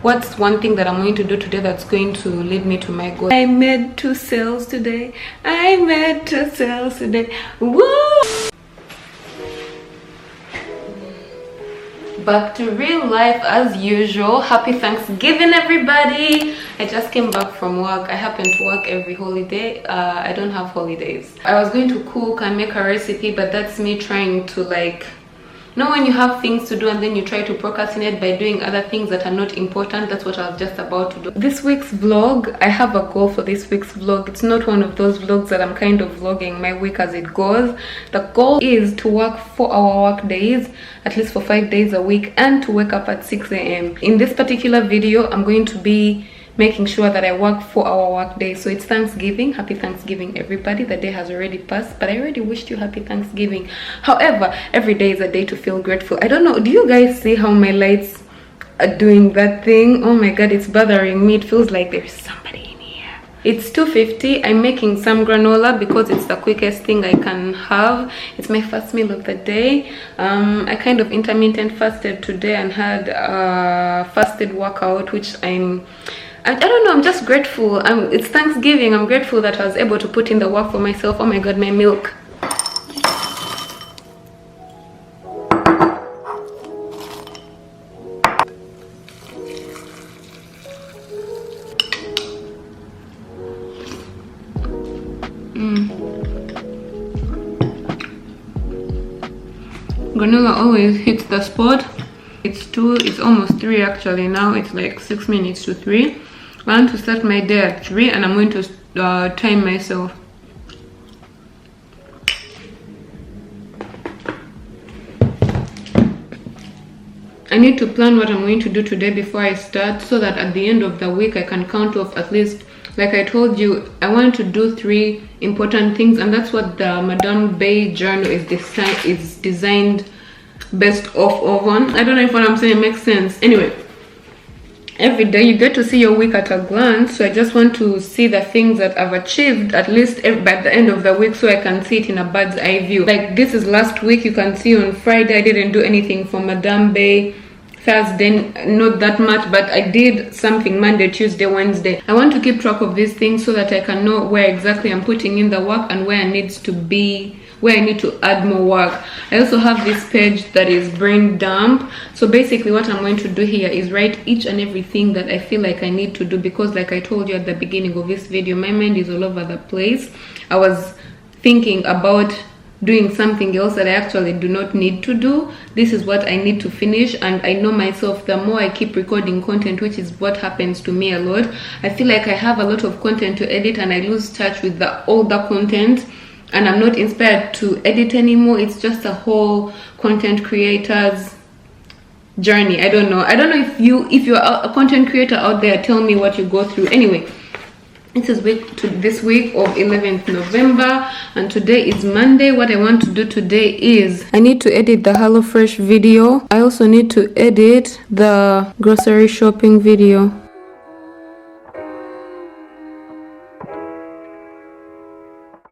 What's one thing that I'm going to do today that's going to lead me to my goal? I made 2 sales today. I made 2 sales today. Woo! Back to real life as usual. Happy Thanksgiving, everybody. I just came back from work. I happen to work every holiday. I don't have holidays. I was going to cook and make a recipe, but that's me trying to, like, you know when you have things to do and then you try to procrastinate by doing other things that are not important. That's what I was just about to do. This week's vlog, I have a goal for this week's vlog. It's not one of those vlogs that I'm kind of vlogging my week as it goes. The goal is to work 4-hour work days, at least for 5 days a week, and to wake up at 6 a.m. In this particular video, I'm going to be making sure that I work 4-hour work days. So it's Thanksgiving. Happy Thanksgiving, everybody. The day has already passed, but I already wished you happy Thanksgiving. However, every day is a day to feel grateful. I don't know, do you guys see how my lights are doing that thing? Oh my god, it's bothering me. It feels like there's somebody in here. It's 2:50. I'm making some granola because it's the quickest thing I can have. It's my first meal of the day. I kind of intermittent fasted today and had a fasted workout, which I don't know, I'm just grateful. It's Thanksgiving. I'm grateful that I was able to put in the work for myself. Oh my god, my milk. Granola always hits the spot. It's almost 3 actually now. It's like 6 minutes to 3. I want to start my day at 3 and I'm going to time myself. I need to plan what I'm going to do today before I start, so that at the end of the week I can count off at least, like I told you, I want to do 3 important things, and that's what the Madame Bay journal is designed best off on. I don't know if what I'm saying makes sense. Anyway, every day you get to see your week at a glance, so I just want to see the things that I've achieved at least by the end of the week, so I can see it in a bird's eye view. Like this is last week. You can see on Friday I didn't do anything for Madame Bay. Thursday, not that much, but I did something Monday, Tuesday, Wednesday. I want to keep track of these things so that I can know where exactly I'm putting in the work and where I need to add more work. I also have this page that is brain dump. So basically what I'm going to do here is write each and everything that I feel like I need to do, because like I told you at the beginning of this video, my mind is all over the place. I was thinking about doing something else that I actually do not need to do. This is what I need to finish, and I know myself, the more I keep recording content, which is what happens to me a lot, I feel like I have a lot of content to edit and I lose touch with the older content, and I'm not inspired to edit anymore. It's just a whole content creator's journey. I don't know if you're a content creator out there, tell me what you go through. Anyway, this is this week of 11th November, and today is Monday. What I want to do today is I need to edit the HelloFresh video. I also need to edit the grocery shopping video.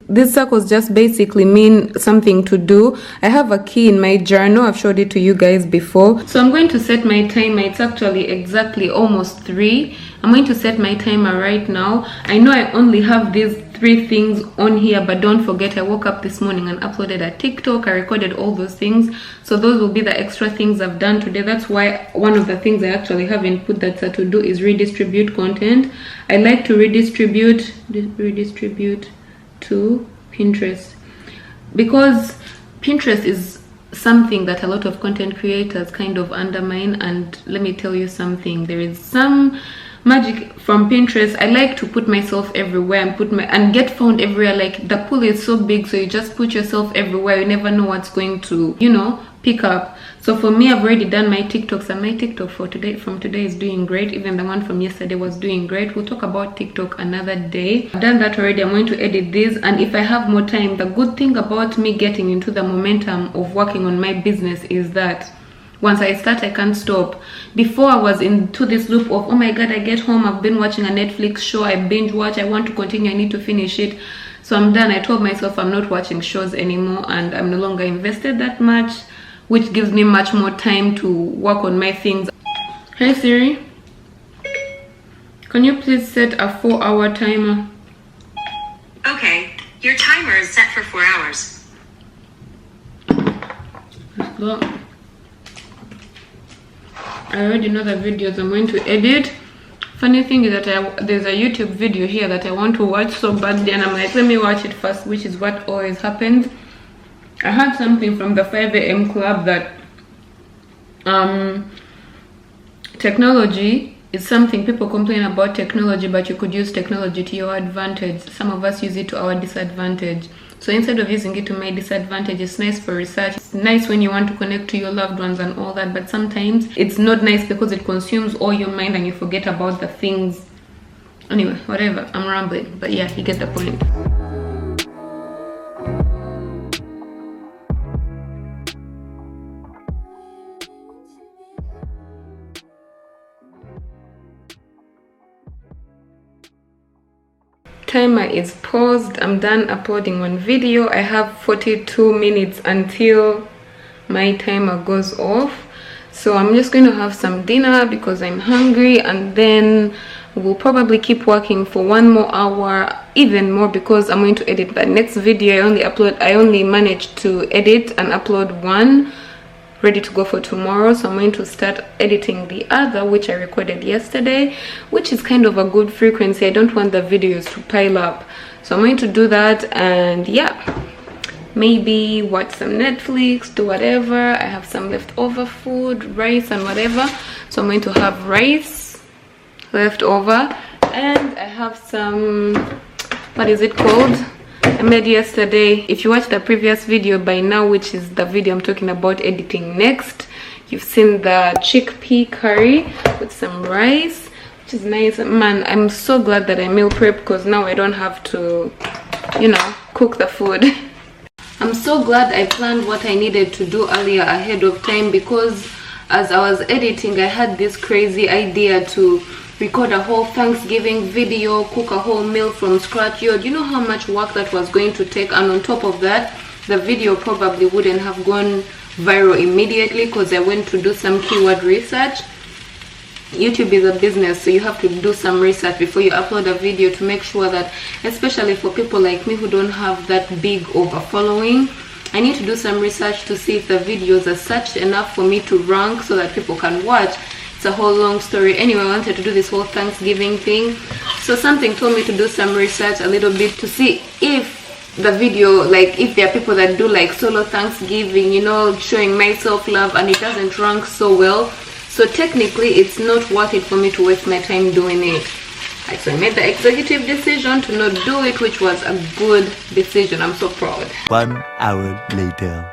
These circles just basically mean something to do. I have a key in my journal. I've showed it to you guys before. So I'm going to set my timer. It's actually exactly almost 3. I'm going to set my timer right now. I know I only have these 3 things on here, but don't forget I woke up this morning and uploaded a TikTok. I recorded all those things. So those will be the extra things I've done today. That's why one of the things I actually haven't put that's to do is redistribute content. I like to redistribute to Pinterest, because Pinterest is something that a lot of content creators kind of undermine. And let me tell you something, there is some magic from Pinterest. I like to put myself everywhere and get found everywhere. Like the pool is so big, so you just put yourself everywhere. You never know what's going to, pick up. So for me, I've already done my TikToks, and my TikTok from today is doing great. Even the one from yesterday was doing great. We'll talk about TikTok another day. I've done that already. I'm going to edit this, and if I have more time, the good thing about me getting into the momentum of working on my business is that once I start, I can't stop. Before, I was into this loop of, oh my god, I get home, I've been watching a Netflix show, I binge watch, I want to continue, I need to finish it. So I'm done. I told myself I'm not watching shows anymore, and I'm no longer invested that much, which gives me much more time to work on my things. Hey Siri. Can you please set a 4-hour timer? Okay, your timer is set for 4 hours. Let's go. I already know the videos I'm going to edit. Funny thing is that there's a YouTube video here that I want to watch so badly, and I'm like, let me watch it first, which is what always happens. I heard something from the 5 a.m. club that technology is something. People complain about technology, but you could use technology to your advantage. Some of us use it to our disadvantage. So instead of using it to my disadvantage, it's nice for research. It's nice when you want to connect to your loved ones and all that, but sometimes it's not nice because it consumes all your mind and you forget about the things. Anyway, whatever, I'm rambling, but yeah, you get the point. Timer is paused. I'm done uploading one video. I have 42 minutes until my timer goes off, so I'm just going to have some dinner because I'm hungry, and then we'll probably keep working for 1 more hour, even more, because I'm going to edit the next video. I only managed to edit and upload one ready to go for tomorrow, so I'm going to start editing the other, which I recorded yesterday, which is kind of a good frequency. I don't want the videos to pile up, so I'm going to do that, and yeah, maybe watch some Netflix, do whatever. I have some leftover food, rice and whatever, so I'm going to have rice left over, and I have some, what is it called, I made yesterday. If you watched the previous video by now, which is the video I'm talking about editing next, you've seen the chickpea curry with some rice, which is nice. Man, I'm so glad that I meal prep, because now I don't have to, you know, cook the food. I'm so glad I planned what I needed to do earlier ahead of time, because as I was editing, I had this crazy idea to record a whole Thanksgiving video, cook a whole meal from scratch. Yo, do you know how much work that was going to take? And on top of that, the video probably wouldn't have gone viral immediately, because I went to do some keyword research. YouTube is a business, so you have to do some research before you upload a video to make sure that, especially for people like me who don't have that big of a following, I need to do some research to see if the videos are searched enough for me to rank so that people can watch. It's a whole long story. Anyway, I wanted to do this whole Thanksgiving thing, so something told me to do some research a little bit to see if the video, like, if there are people that do like solo Thanksgiving, you know, showing my self-love, and it doesn't rank so well. So technically it's not worth it for me to waste my time doing it. So I made the executive decision to not do it, which was a good decision. I'm so proud. 1 hour later.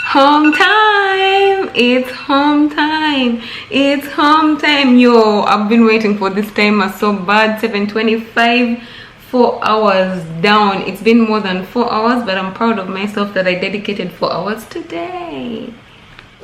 Home time! It's home time! It's home time! Yo, I've been waiting for this timer so bad. 7:25, 4 hours down. It's been more than 4 hours, but I'm proud of myself that I dedicated 4 hours today.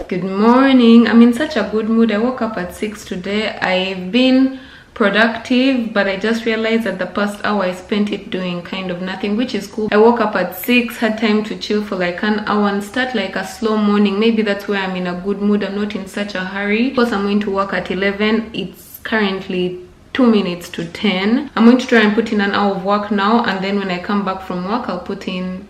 Good morning. I'm in such a good mood. I woke up at 6 today. I've been productive, but I just realized that the past hour I spent it doing kind of nothing, which is cool. I woke up at 6, had time to chill for like an hour and start like a slow morning. Maybe that's where I'm in a good mood. I'm not in such a hurry, because I'm going to work at 11. It's currently 2 minutes to 10. I'm going to try and put in an hour of work now, and then when I come back from work, I'll put in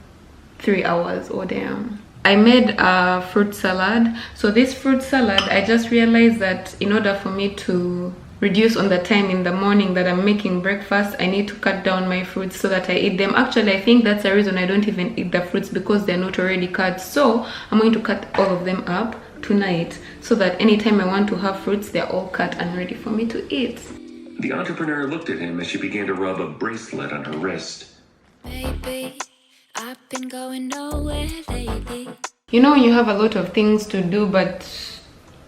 3 hours. Oh damn. I made a fruit salad. So this fruit salad, I just realized that in order for me to reduce on the time in the morning that I'm making breakfast, I need to cut down my fruits so that I eat them. Actually, I think that's the reason I don't even eat the fruits, because they're not already cut. So I'm going to cut all of them up tonight so that anytime I want to have fruits, they're all cut and ready for me to eat. The entrepreneur looked at him as she began to rub a bracelet on her wrist. Baby, I've been going nowhere lately. You know, you have a lot of things to do, but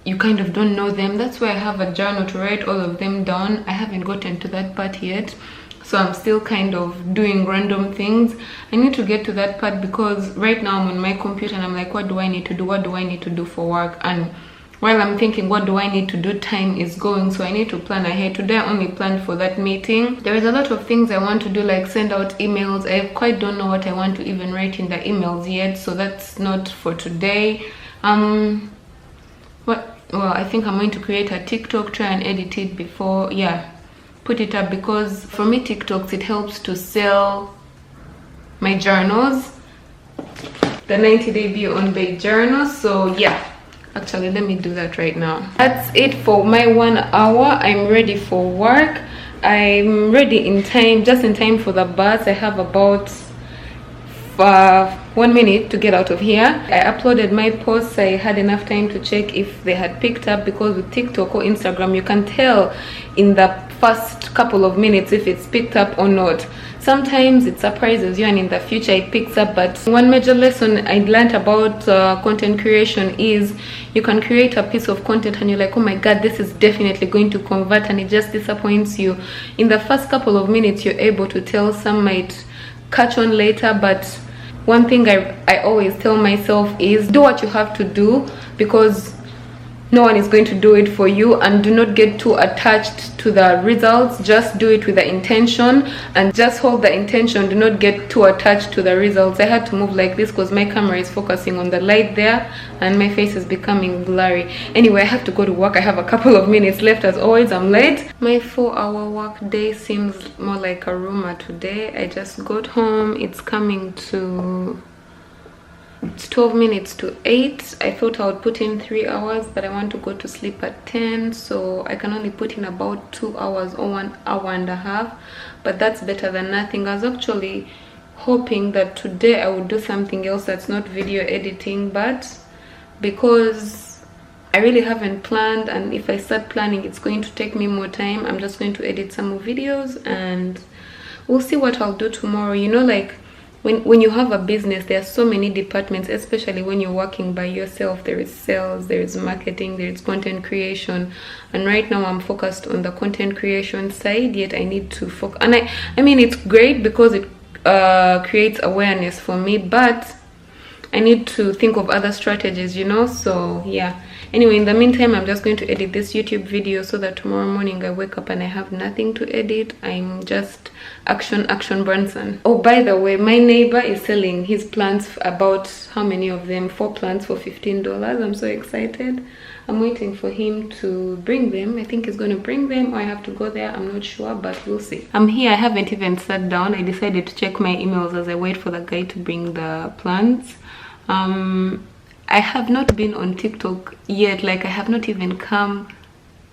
you kind of don't know them. That's why I have a journal to write all of them down. I haven't gotten to that part yet, so I'm still kind of doing random things. I need to get to that part, because right now I'm on my computer and I'm like, what do I need to do? What do I need to do for work? And while I'm thinking what do I need to do, time is going, so I need to plan ahead. Today I only planned for that meeting. There is a lot of things I want to do, like send out emails. I quite don't know what I want to even write in the emails yet, so that's not for today. What well, I think I'm going to create a TikTok, try and edit it before, yeah, put it up, because for me TikToks, it helps to sell my journals, the 90-day be on bake journal. So yeah, actually let me do that right now. That's it for my 1 hour. I'm ready for work. I'm ready in time, just in time for the bus. I have about 1 minute to get out of here. I uploaded my posts. I had enough time to check if they had picked up, because with TikTok or Instagram you can tell in the first couple of minutes if it's picked up or not. Sometimes it surprises you and in the future it picks up. But one major lesson I learned about content creation is you can create a piece of content and you're like, oh my god, this is definitely going to convert, and it just disappoints you. In the first couple of minutes you're able to tell, some might catch on later. But one thing I always tell myself is do what you have to do, because no one is going to do it for you, and do not get too attached to the results. Just do it with the intention, and just hold the intention. Do not get too attached to the results. I had to move like this because my camera is focusing on the light there and my face is becoming blurry. Anyway, I have to go to work. I have a couple of minutes left. As always, I'm late. My 4-hour work day seems more like a rumor today. I just got home. It's coming to... it's 12 minutes to 8. I thought I would put in 3 hours, but I want to go to sleep at 10, so I can only put in about 2 hours or 1 hour and a half, but that's better than nothing. I was actually hoping that today I would do something else that's not video editing, but because I really haven't planned, and if I start planning it's going to take me more time, I'm just going to edit some more videos and we'll see what I'll do tomorrow. You know, like when you have a business, there are so many departments, especially when you're working by yourself. There is sales, there is marketing, there is content creation, and right now I'm focused on the content creation side, yet I need to focus. And I mean it's great because it creates awareness for me, but I need to think of other strategies, you know. So yeah, anyway, in the meantime I'm just going to edit this YouTube video so that tomorrow morning I wake up and I have nothing to edit. I'm just action Bronson. Oh, by the way, my neighbor is selling his plants, about how many of them? 4 plants for $15. I'm so excited. I'm waiting for him to bring them. I think he's going to bring them, or I have to go there. I'm not sure, but we'll see. I'm here. I haven't even sat down. I decided to check my emails as I wait for the guy to bring the plants. I have not been on TikTok yet. Like, I have not even come,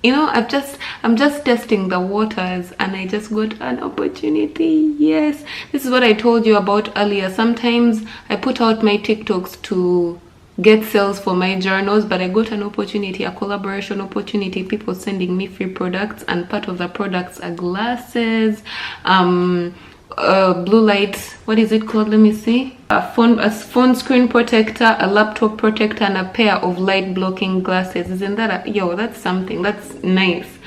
you know. I'm just testing the waters, and I just got an opportunity. Yes, this is what I told you about earlier. Sometimes I put out my TikToks to get sales for my journals, but I got an opportunity, a collaboration opportunity, people sending me free products, and part of the products are glasses, blue light, what is it called, let me see, a phone screen protector, a laptop protector, and a pair of light blocking glasses. Isn't that yo, that's something, that's nice.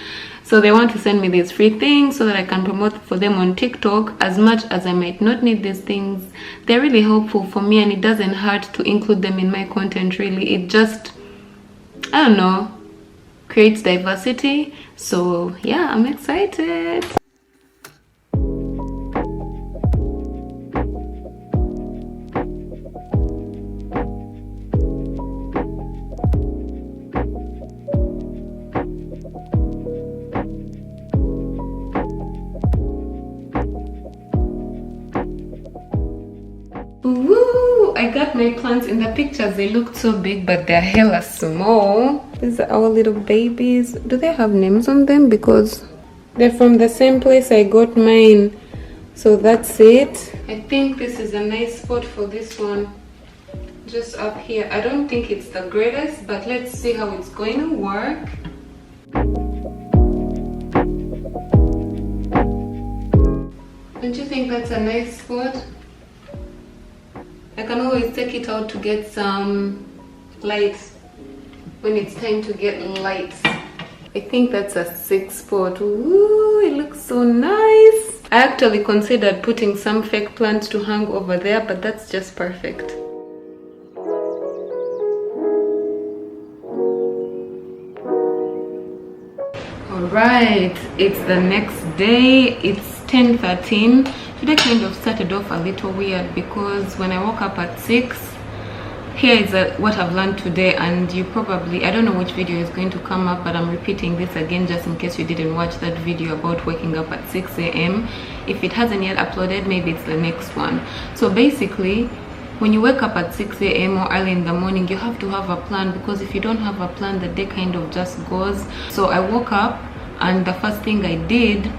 So they want to send me these free things so that I can promote for them on TikTok. As much as I might not need these things, they're really helpful for me, and it doesn't hurt to include them in my content. Really, it just, I don't know, creates diversity. So yeah, I'm excited. Woo! I got my plants. In the pictures they looked so big, but they're hella small. These are our little babies. Do they have names on them? Because they're from the same place I got mine. So that's it. I think this is a nice spot for this one, just up here. I don't think it's the greatest, but let's see how it's going to work. Don't you think that's a nice spot? I can always take it out to get some lights when it's time to get lights. I think that's a 6 spot. Ooh, it looks so nice. I actually considered putting some fake plants to hang over there, but that's just perfect. Alright, it's the next day. It's 10:13. Today kind of started off a little weird because when I woke up at 6, here is what I've learned today, and you probably, I don't know which video is going to come up, but I'm repeating this again just in case you didn't watch that video about waking up at 6 a.m. If it hasn't yet uploaded, maybe it's the next one. So basically, when you wake up at 6 a.m. or early in the morning, you have to have a plan, because if you don't have a plan, the day kind of just goes. So I woke up, and the first thing I did,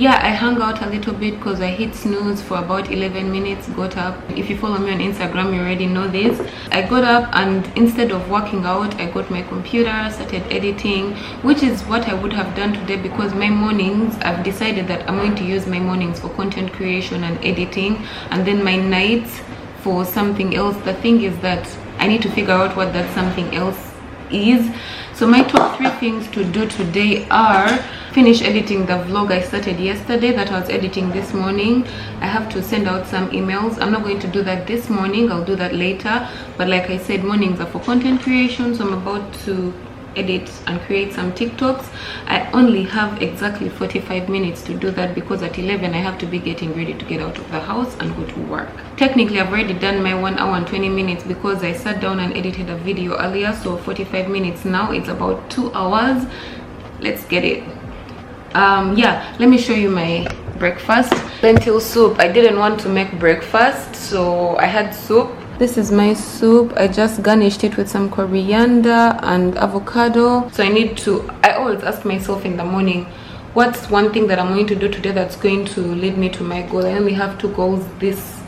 I hung out a little bit because I hit snooze for about 11 minutes, got up. If you follow me on Instagram, you already know this. I got up, and instead of working out, I got my computer, started editing, which is what I would have done today, because my mornings, I've decided that I'm going to use my mornings for content creation and editing, and then my nights for something else. The thing is that I need to figure out what that something else is. So my top 3 things to do today are finish editing the vlog I started yesterday that I was editing this morning. I have to send out some emails. I'm not going to do that this morning, I'll do that later. But like I said, mornings are for content creation, so I'm about to edit and create some TikToks. I only have exactly 45 minutes to do that, because at 11 I have to be getting ready to get out of the house and go to work. Technically, I've already done my 1 hour and 20 minutes because I sat down and edited a video earlier. So 45 minutes now, it's about 2 hours. Let's get it. Let me show you my breakfast. Lentil soup. I didn't want to make breakfast, so I had soup. This is my soup. I just garnished it with some coriander and avocado. So I always ask myself in the morning, what's one thing that I'm going to do today that's going to lead me to my goal? I only have 2 goals this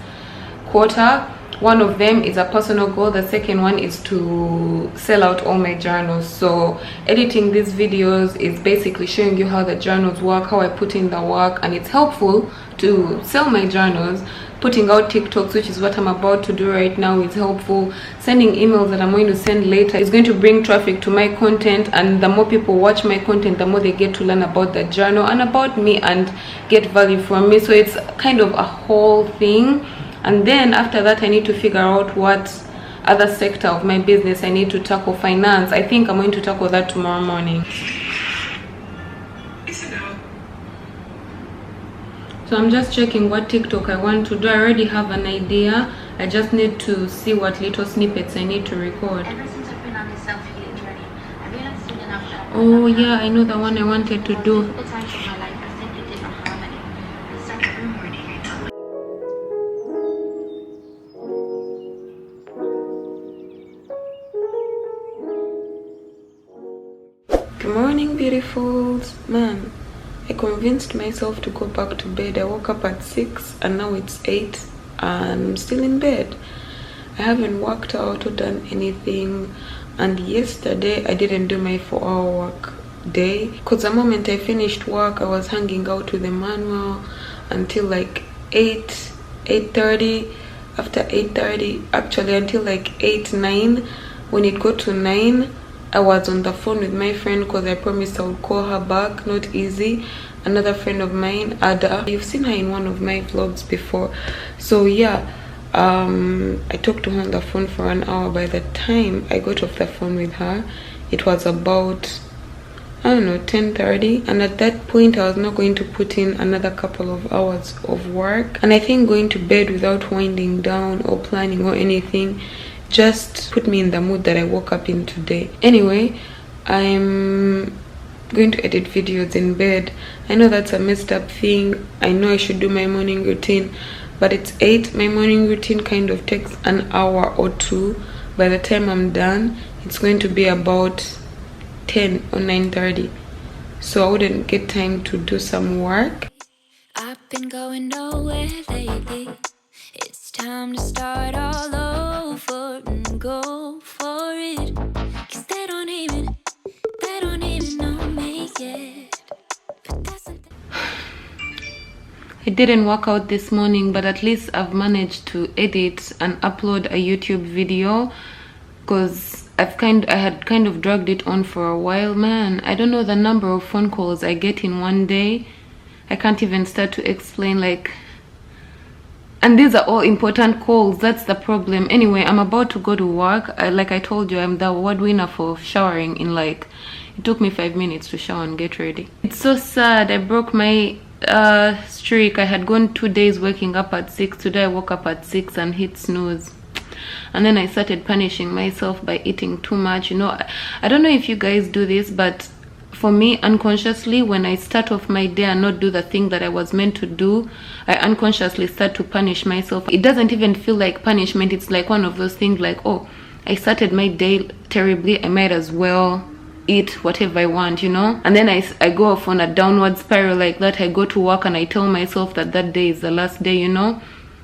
quarter. One of them is a personal goal. The second one is to sell out all my journals. So editing these videos is basically showing you how the journals work, how I put in the work, and it's helpful to sell my journals. Putting out TikToks, which is what I'm about to do right now, is helpful. Sending emails that I'm going to send later is going to bring traffic to my content, and the more people watch my content, the more they get to learn about the journal and about me and get value from me. So it's kind of a whole thing. And then after that, I need to figure out what other sector of my business I need to tackle. Finance, I think I'm going to tackle that tomorrow morning. So I'm just checking what TikTok I want to do. I already have an idea. I just need to see what little snippets I need to record. Ever since I've been on this self-healing journey, I've realized soon enough that Oh yeah, I know the one I wanted to do. the times of my life I simply didn't know how many. I started every morning. Good morning, beautifuls. Man, I convinced myself to go back to bed. I woke up at 6 and now it's 8 and I'm still in bed. I haven't worked out or done anything, and yesterday I didn't do my 4-hour work day, because the moment I finished work I was hanging out with Emmanuel until like 8:30. After 8:30, actually until like 8-9. When it got to 9, I was on the phone with my friend because I promised I would call her back. Not easy. Another friend of mine, Ada. You've seen her in one of my vlogs before. So yeah, I talked to her on the phone for an hour. By the time I got off the phone with her, it was about, I don't know, 10:30. And at that point I was not going to put in another couple of hours of work. And I think going to bed without winding down or planning or anything just put me in the mood that I woke up in today. Anyway, I'm going to edit videos in bed. I know that's a messed up thing. I know I should do my morning routine, but it's 8. My morning routine kind of takes an hour or 2. By the time I'm done, it's going to be about 10 or 9:30. So I wouldn't get time to do some work. I've been going nowhere lately. It's time to start all over and go for it. 'Cause they don't even know me yet. But that's the I didn't work out this morning, but at least I've managed to edit and upload a YouTube video, because I had kind of dragged it on for a while. Man, I don't know the number of phone calls I get in one day. I can't even start to explain, like, and these are all important calls. That's the problem. Anyway, I'm about to go to work. Like I told you, I'm the award winner for showering in like, it took me 5 minutes to shower and get ready. It's so sad. I broke my streak. I had gone 2 days waking up at 6. Today I woke up at 6 and hit snooze. and then I started punishing myself by eating too much. You know, I don't know if you guys do this, but for me, unconsciously, when I start off my day and not do the thing that I was meant to do, I unconsciously start to punish myself. It doesn't even feel like punishment. It's like one of those things like, oh, I started my day terribly, I might as well eat whatever I want, you know. And then I go off on a downward spiral like that. I go to work and I tell myself that that day is the last day, you know.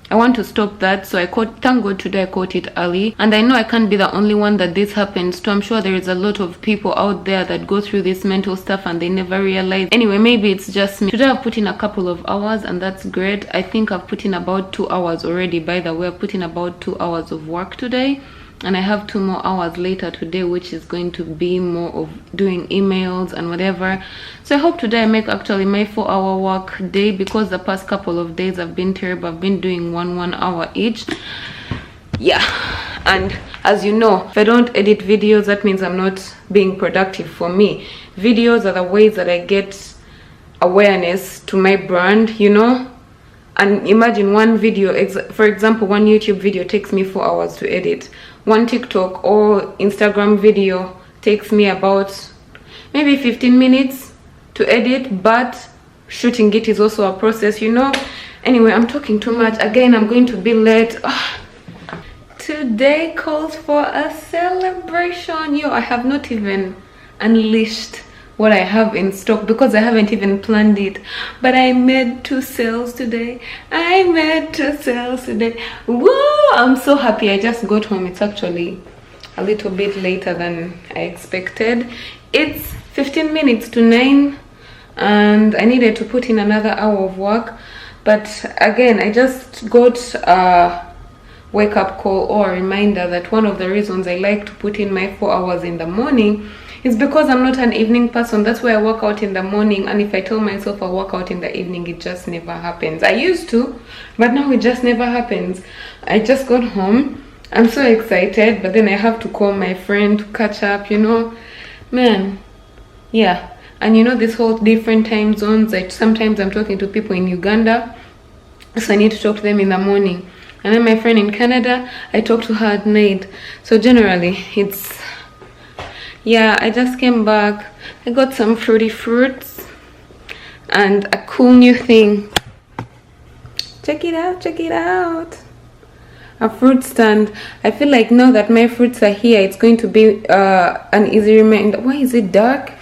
I want to stop that, so thank God today I caught it early. And I know I can't be the only one that this happens to. I'm sure there is a lot of people out there that go through this mental stuff and they never realize. Anyway, maybe it's just me. Today I've put in a couple of hours, and that's great. I think I've put in about 2 hours already. By the way, I've put in about 2 hours of work today, and I have 2 more hours later today, which is going to be more of doing emails and whatever. So I hope today I make actually my 4-hour work day, because the past couple of days have been terrible. I've been doing 1 hour each. Yeah, and as you know, if I don't edit videos, that means I'm not being productive. For me, videos are the ways that I get awareness to my brand, you know. And imagine one video, for example, one YouTube video takes me 4 hours to edit. One TikTok or Instagram video takes me about maybe 15 minutes to edit, but shooting it is also a process, you know. Anyway, I'm talking too much. Again, I'm going to be late. Today calls for a celebration. Yo, I have not even unleashed what I have in stock because I haven't even planned it, but I made 2 sales today. I made 2 sales today. Woo! I'm so happy. I just got home. It's actually a little bit later than I expected. It's 15 minutes to 9, and I needed to put in another hour of work. But again, I just got a wake-up call or a reminder that one of the reasons I like to put in my 4 hours in the morning is because I'm not an evening person. That's why I work out in the morning, and if I tell myself I'll work out in the evening, it just never happens. I used to, but now it just never happens. I just got home. I'm so excited, but then I have to call my friend to catch up, you know. Man, yeah. And you know, this whole different time zones, like sometimes I'm talking to people in Uganda, so I need to talk to them in the morning. And then my friend in Canada, I talk to her at night. So generally, it's... yeah, I just came back. I got some fruity fruits and a cool new thing. Check it out, check it out. A fruit stand. I feel like now that my fruits are here, it's going to be an easy reminder. Why is it dark?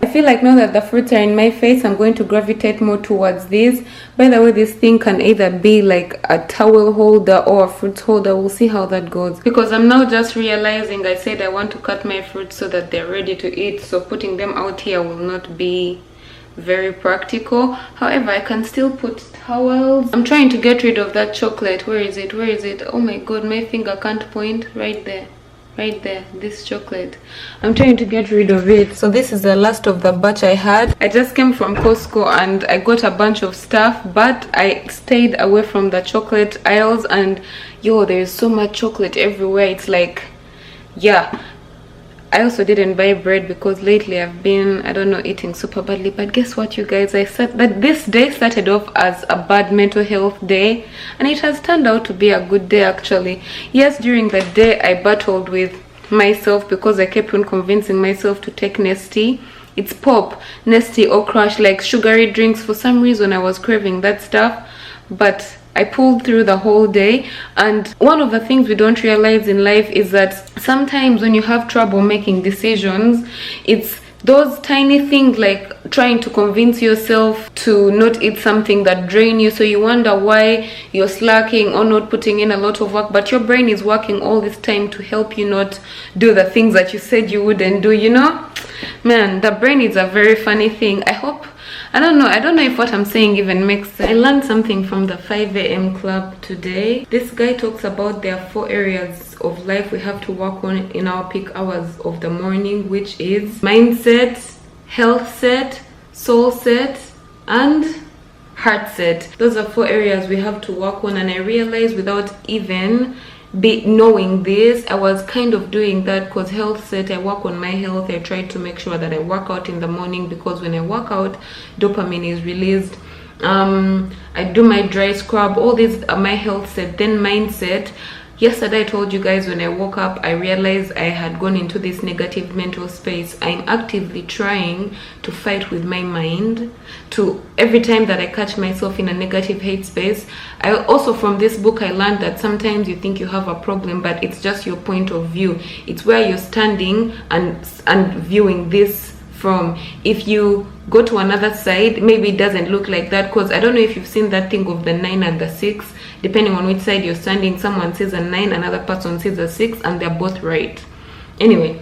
I feel like now that the fruits are in my face, I'm going to gravitate more towards these. By the way, this thing can either be like a towel holder or a fruit holder. We'll see how that goes, because I'm now just realizing I said I want to cut my fruits so that they're ready to eat, so putting them out here will not be very practical. However, I can still put towels. I'm trying to get rid of that chocolate. Where is it? Where is it? Oh my god, my finger can't point. Right there. Right there, this chocolate. I'm trying to get rid of it. So this is the last of the batch I had. I just came from Costco and I got a bunch of stuff, but I stayed away from the chocolate aisles, and yo, there's so much chocolate everywhere. It's like, yeah. I also didn't buy bread because lately I've been, I don't know, eating super badly. But guess what, you guys? I said that this day started off as a bad mental health day, and it has turned out to be a good day actually. Yes, during the day I battled with myself because I kept on convincing myself to take Nestea. It's pop, Nestea or Crush, like sugary drinks. For some reason I was craving that stuff, but I pulled through the whole day. And one of the things we don't realize in life is that sometimes when you have trouble making decisions, it's those tiny things like trying to convince yourself to not eat something that drain you, so you wonder why you're slacking or not putting in a lot of work, but your brain is working all this time to help you not do the things that you said you wouldn't do, you know. Man, the brain is a very funny thing. I don't know if what I'm saying even makes sense. I learned something from the 5 a.m. club today. This guy talks about there are 4 areas of life we have to work on in our peak hours of the morning, which is mindset, health set, soul set, and heart set. Those are 4 areas we have to work on, and I realized without even knowing this, I was kind of doing that. Because health set, I work on my health. I try to make sure that I work out in the morning, because when I work out, dopamine is released, I do my dry scrub. All these are my health set. Then mindset. Yesterday I told you guys when I woke up I realized I had gone into this negative mental space. I'm actively trying to fight with my mind. To every time that I catch myself in a negative hate space, I also, from this book, I learned that sometimes you think you have a problem, but it's just your point of view. It's where you're standing and viewing this from. If you go to another side, maybe it doesn't look like that, because I don't know if you've seen that thing of the 9 and the 6. Depending on which side you're standing, someone says a 9, another person says a 6, and they're both right. Anyway,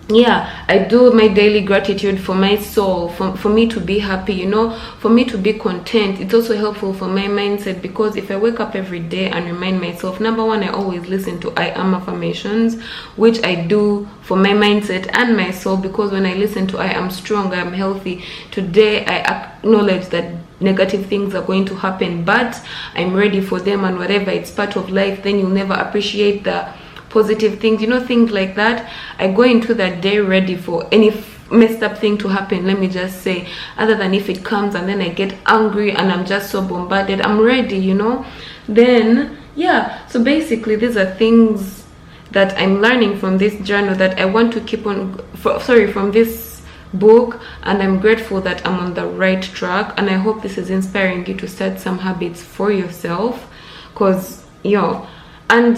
yeah, I do my daily gratitude for my soul, for me to be happy, you know, for me to be content. It's also helpful for my mindset, because if I wake up every day and remind myself, number one, I always listen to I am affirmations, which I do for my mindset and my soul, because when I listen to I am strong, I am healthy, today I acknowledge that negative things are going to happen, but I'm ready for them, and whatever, it's part of life. Then you'll never appreciate the positive things, you know, things like that. I go into that day ready for any messed up thing to happen, let me just say, other than if it comes and then I get angry and I'm just so bombarded. I'm ready, you know. Then yeah, so basically these are things that I'm learning from this journal that I want to keep on from this book, and I'm grateful that I'm on the right track, and I hope this is inspiring you to start some habits for yourself, because and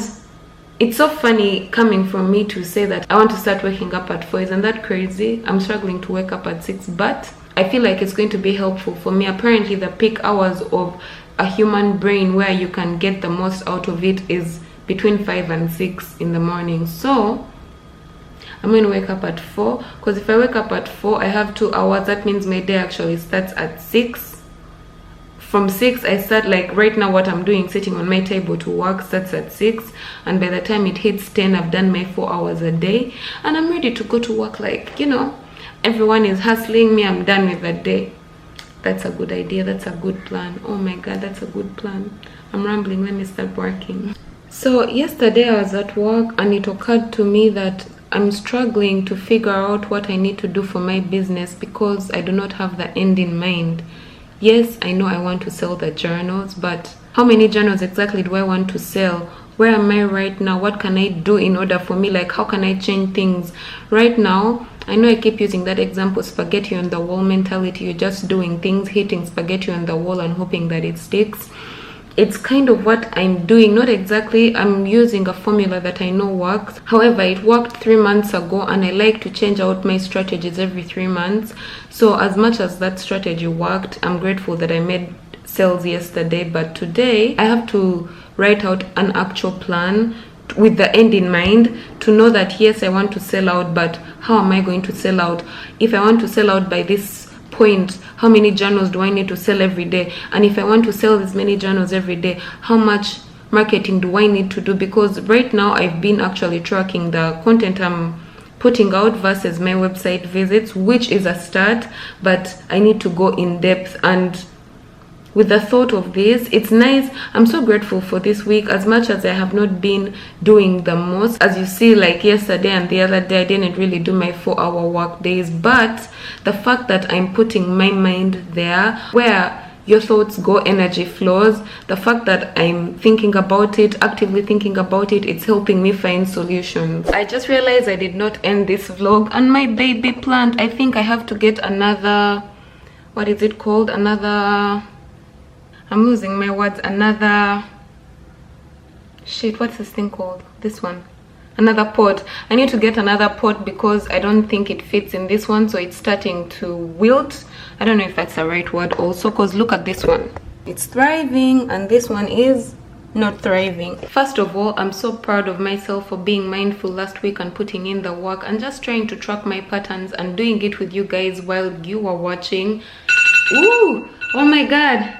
it's so funny coming from me to say that I want to start waking up at 4. Isn't that crazy? I'm struggling to wake up at 6, but I feel like it's going to be helpful for me. Apparently the peak hours of a human brain where you can get the most out of it is between 5 and 6 in the morning. So I'm going to wake up at 4, because if I wake up at 4, I have 2 hours. That means my day actually starts at 6. From 6, I start, like right now what I'm doing, sitting on my table to work, starts at 6, and by the time it hits 10, I've done my 4 hours a day, and I'm ready to go to work. Like, you know, everyone is hustling me, I'm done with that day. That's a good idea. That's a good plan. Oh my god, that's a good plan. I'm rambling, let me start working. So yesterday I was at work, and it occurred to me that I'm struggling to figure out what I need to do for my business, because I do not have the end in mind. Yes, I know I want to sell the journals, but how many journals exactly do I want to sell? Where am I right now? What can I do in order for me? Like, how can I change things? Right now, I know I keep using that example, spaghetti on the wall mentality. You're just doing things, hitting spaghetti on the wall and hoping that it sticks. It's kind of what I'm doing. Not exactly. I'm using a formula that I know works. However, it worked 3 months ago, and I like to change out my strategies every 3 months. So as much as that strategy worked, I'm grateful that I made sales yesterday. But today, I have to write out an actual plan with the end in mind, to know that yes, I want to sell out, but how am I going to sell out? If I want to sell out by this point, how many journals do I need to sell every day? And if I want to sell this many journals every day, how much marketing do I need to do? Because right now I've been actually tracking the content I'm putting out versus my website visits, which is a start, but I need to go in depth. And with the thought of this, it's nice. I'm so grateful for this week, as much as I have not been doing the most. As you see, like yesterday and the other day, I didn't really do my 4-hour work days, but the fact that I'm putting my mind there, where your thoughts go, energy flows, the fact that I'm thinking about it, actively thinking about it, it's helping me find solutions. I just realized I did not end this vlog on my baby plant. I think I have to get another, what is it called? I'm losing my words. What's this thing called? This one. Another pot. I need to get another pot, because I don't think it fits in this one, so it's starting to wilt. I don't know if that's the right word also, because look at this one. It's thriving, and this one is not thriving. First of all, I'm so proud of myself for being mindful last week and putting in the work and just trying to track my patterns and doing it with you guys while you were watching. Ooh, oh my god.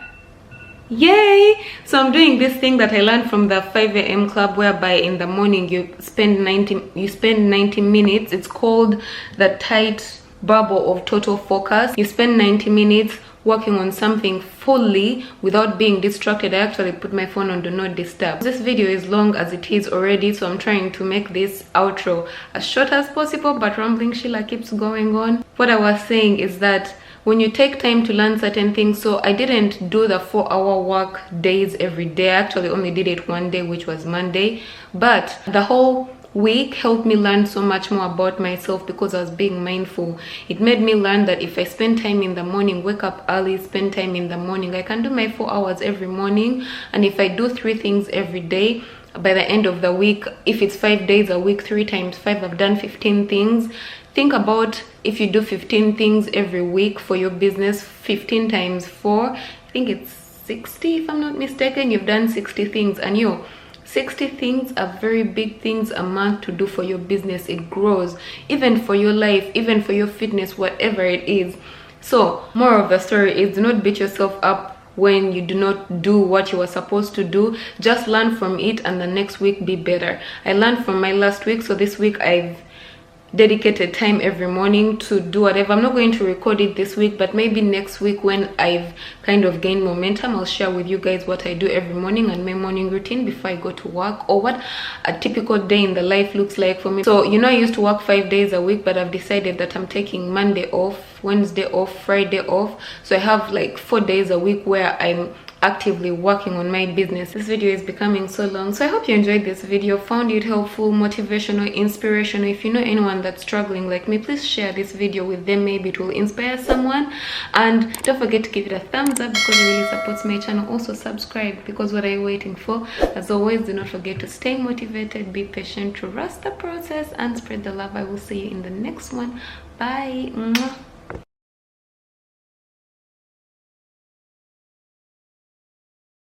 Yay! So I'm doing this thing that I learned from the 5 a.m. club, whereby in the morning you spend 90 minutes. It's called the tight bubble of total focus. You spend 90 minutes working on something fully without being distracted. I actually put my phone on do not disturb. This video is long as it is already, so I'm trying to make this outro as short as possible, but rambling Sheila keeps going on. What I was saying is that when you take time to learn certain things, so I didn't do the 4-hour work days every day. I actually only did it one day, which was Monday, but the whole week helped me learn so much more about myself because I was being mindful. It made me learn that if I spend time in the morning, wake up early, spend time in the morning, I can do my 4 hours every morning. And if I do 3 things every day, by the end of the week, if it's 5 days a week, 3 times 5, I've done 15 things. Think about if you do 15 things every week for your business, 15 times 4, I think it's 60 if I'm not mistaken. You've done 60 things, and 60 things are very big things a month to do for your business. It grows, even for your life, even for your fitness, whatever it is. So more of the story is, do not beat yourself up when you do not do what you were supposed to do. Just learn from it, and the next week be better. I learned from my last week, so this week I've dedicated time every morning to do whatever. I'm not going to record it this week, but maybe next week when I've kind of gained momentum, I'll share with you guys what I do every morning and my morning routine before I go to work, or what a typical day in the life looks like for me. So I used to work 5 days a week, but I've decided that I'm taking Monday off, Wednesday off, Friday off, so I have like 4 days a week where I'm actively working on my business. This video is becoming so long, so I hope you enjoyed this video, found it helpful, motivational, inspirational. If you know anyone that's struggling like me, please share this video with them. Maybe it will inspire someone. And don't forget to give it a thumbs up because it really supports my channel. Also subscribe, because what are you waiting for? As always, do not forget to stay motivated, be patient, trust the process, and spread the love. I will see you in the next one. Bye. Mwah.